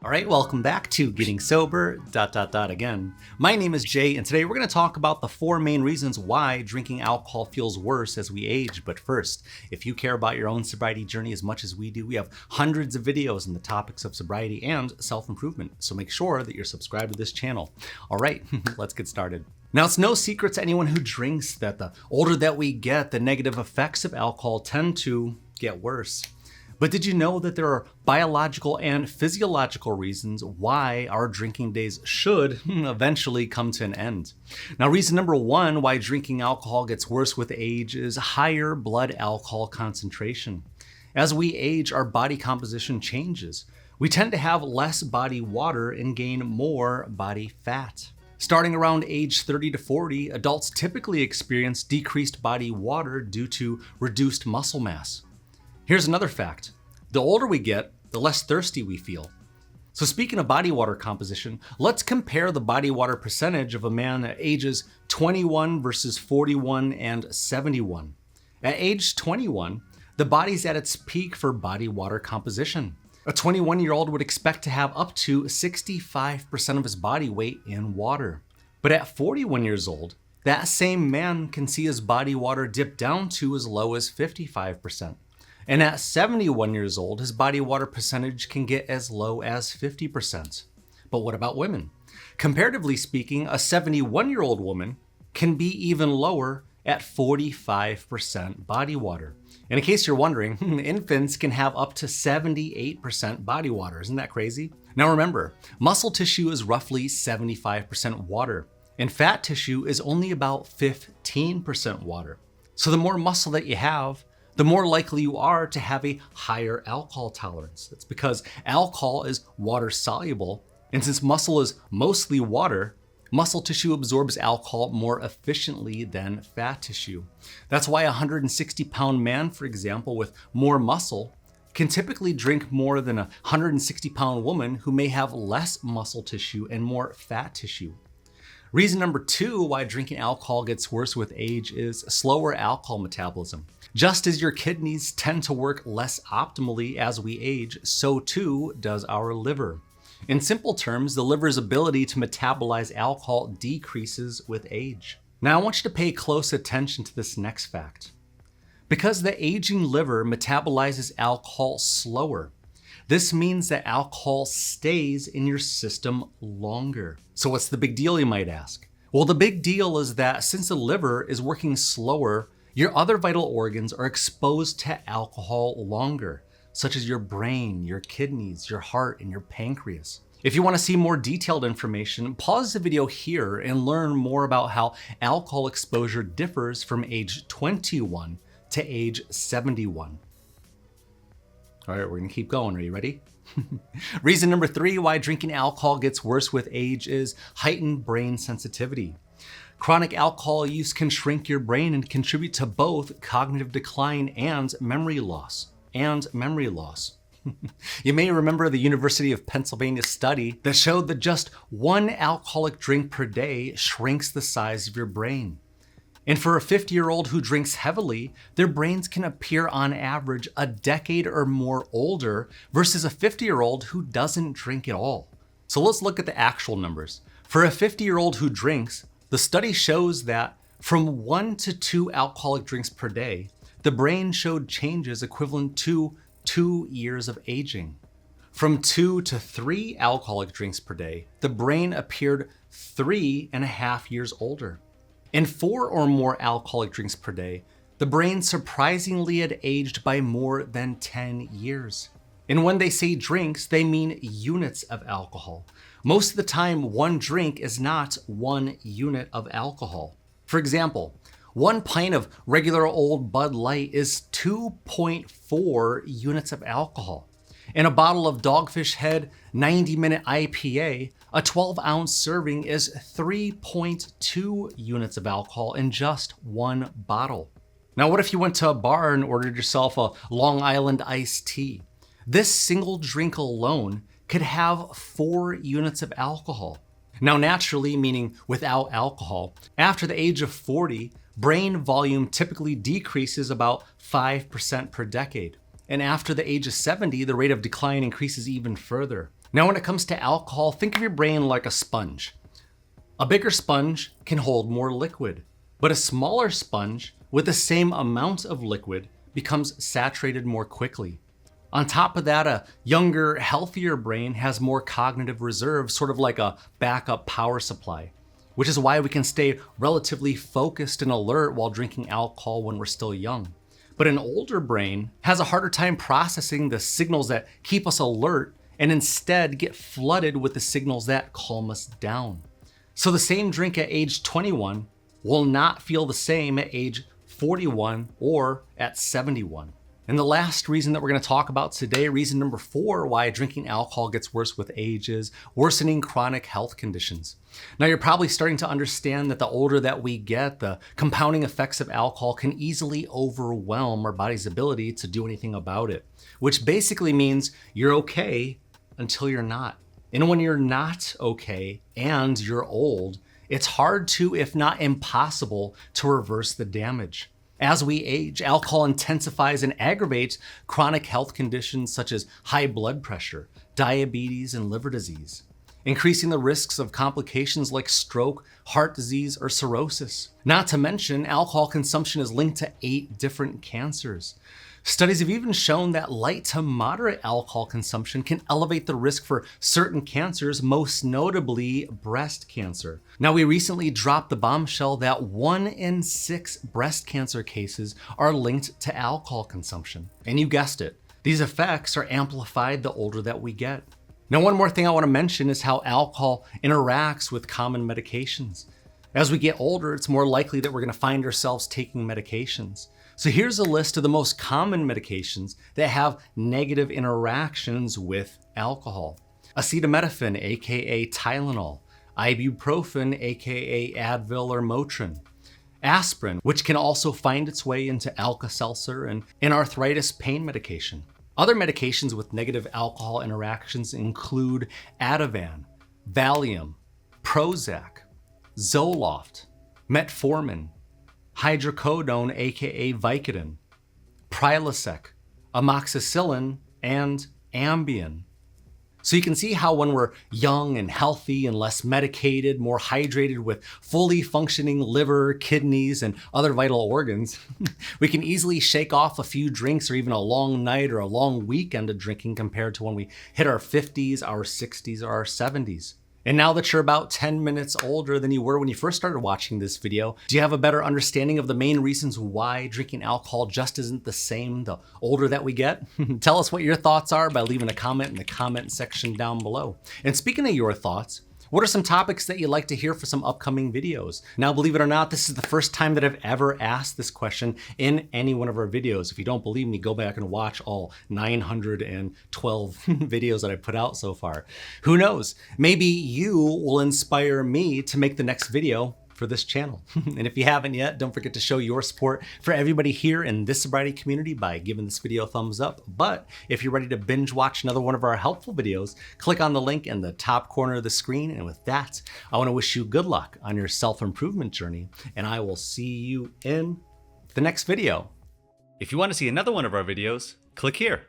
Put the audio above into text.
All right, welcome back to Getting Sober, again. My name is Jay, and today we're going to talk about the 4 main reasons why drinking alcohol feels worse as we age. But first, if you care about your own sobriety journey as much as we do, we have hundreds of videos on the topics of sobriety and self-improvement, so make sure that you're subscribed to this channel. All right, let's get started. Now, it's no secret to anyone who drinks that the older that we get, the negative effects of alcohol tend to get worse. But did you know that there are biological and physiological reasons why our drinking days should eventually come to an end? Now, reason number 1 why drinking alcohol gets worse with age is higher blood alcohol concentration. As we age, our body composition changes. We tend to have less body water and gain more body fat. Starting around age 30 to 40, adults typically experience decreased body water due to reduced muscle mass. Here's another fact. The older we get, the less thirsty we feel. So speaking of body water composition, let's compare the body water percentage of a man at ages 21 versus 41 and 71. At age 21, the body's at its peak for body water composition. A 21-year-old would expect to have up to 65% of his body weight in water. But at 41 years old, that same man can see his body water dip down to as low as 55%. And at 71 years old, his body water percentage can get as low as 50%. But what about women? Comparatively speaking, a 71-year-old woman can be even lower at 45% body water. And in case you're wondering, infants can have up to 78% body water. Isn't that crazy? Now remember, muscle tissue is roughly 75% water, and fat tissue is only about 15% water. So the more muscle that you have, the more likely you are to have a higher alcohol tolerance. That's because alcohol is water soluble, and since muscle is mostly water, muscle tissue absorbs alcohol more efficiently than fat tissue. That's why a 160-pound man, for example, with more muscle, can typically drink more than a 160-pound woman who may have less muscle tissue and more fat tissue. Reason number 2 why drinking alcohol gets worse with age is slower alcohol metabolism. Just as your kidneys tend to work less optimally as we age, so too does our liver. In simple terms, the liver's ability to metabolize alcohol decreases with age. Now I want you to pay close attention to this next fact. Because the aging liver metabolizes alcohol slower, this means that alcohol stays in your system longer. So what's the big deal, you might ask? Well, the big deal is that since the liver is working slower, your other vital organs are exposed to alcohol longer, such as your brain, your kidneys, your heart, and your pancreas. If you want to see more detailed information, pause the video here and learn more about how alcohol exposure differs from age 21 to age 71. All right, we're gonna keep going. Are you ready? Reason number 3 why drinking alcohol gets worse with age is heightened brain sensitivity. Chronic alcohol use can shrink your brain and contribute to both cognitive decline and memory loss. You may remember the University of Pennsylvania study that showed that just 1 alcoholic drink per day shrinks the size of your brain. And for a 50-year-old who drinks heavily, their brains can appear on average a decade or more older versus a 50-year-old who doesn't drink at all. So let's look at the actual numbers. For a 50-year-old who drinks, the study shows that from 1 to 2 alcoholic drinks per day, the brain showed changes equivalent to 2 years of aging. From 2 to 3 alcoholic drinks per day, the brain appeared 3.5 years older. In 4 or more alcoholic drinks per day, the brain surprisingly had aged by more than 10 years. And when they say drinks, they mean units of alcohol. Most of the time, 1 drink is not 1 unit of alcohol. For example, 1 pint of regular old Bud Light is 2.4 units of alcohol. In a bottle of Dogfish Head 90-minute IPA, a 12-ounce serving is 3.2 units of alcohol in just 1 bottle. Now, what if you went to a bar and ordered yourself a Long Island iced tea? This single drink alone could have 4 units of alcohol. Now, naturally, meaning without alcohol, after the age of 40, brain volume typically decreases about 5% per decade. And after the age of 70, the rate of decline increases even further. Now, when it comes to alcohol, think of your brain like a sponge. A bigger sponge can hold more liquid, but a smaller sponge with the same amount of liquid becomes saturated more quickly. On top of that, a younger, healthier brain has more cognitive reserve, sort of like a backup power supply, which is why we can stay relatively focused and alert while drinking alcohol when we're still young. But an older brain has a harder time processing the signals that keep us alert and instead get flooded with the signals that calm us down. So the same drink at age 21 will not feel the same at age 41 or at 71. And the last reason that we're going to talk about today, reason number 4 why drinking alcohol gets worse with age, is worsening chronic health conditions. Now, you're probably starting to understand that the older that we get, the compounding effects of alcohol can easily overwhelm our body's ability to do anything about it, which basically means you're okay until you're not. And when you're not okay and you're old, it's hard to, if not impossible, to reverse the damage. As we age, alcohol intensifies and aggravates chronic health conditions such as high blood pressure, diabetes, and liver disease, increasing the risks of complications like stroke, heart disease, or cirrhosis. Not to mention, alcohol consumption is linked to 8 different cancers. Studies have even shown that light to moderate alcohol consumption can elevate the risk for certain cancers, most notably breast cancer. Now, we recently dropped the bombshell that 1 in 6 breast cancer cases are linked to alcohol consumption. And you guessed it, these effects are amplified the older that we get. Now, one more thing I want to mention is how alcohol interacts with common medications. As we get older, it's more likely that we're going to find ourselves taking medications. So here's a list of the most common medications that have negative interactions with alcohol. Acetaminophen, aka Tylenol, ibuprofen, aka Advil or Motrin, aspirin, which can also find its way into Alka-Seltzer, and arthritis pain medication. Other medications with negative alcohol interactions include Ativan, Valium, Prozac, Zoloft, metformin, hydrocodone, aka Vicodin, Prilosec, amoxicillin, and Ambien. So you can see how when we're young and healthy and less medicated, more hydrated with fully functioning liver, kidneys, and other vital organs, we can easily shake off a few drinks or even a long night or a long weekend of drinking compared to when we hit our 50s, our 60s, or our 70s. And now that you're about 10 minutes older than you were when you first started watching this video, do you have a better understanding of the main reasons why drinking alcohol just isn't the same the older that we get? Tell us what your thoughts are by leaving a comment in the comment section down below. And speaking of your thoughts, what are some topics that you'd like to hear for some upcoming videos? Now, believe it or not, this is the first time that I've ever asked this question in any one of our videos. If you don't believe me, go back and watch all 912 videos that I put out so far. Who knows? Maybe you will inspire me to make the next video for this channel. And if you haven't yet, don't forget to show your support for everybody here in this sobriety community by giving this video a thumbs up. But if you're ready to binge watch another one of our helpful videos, click on the link in the top corner of the screen. And with that, I want to wish you good luck on your self-improvement journey, and I will see you in the next video. If you want to see another one of our videos, click here.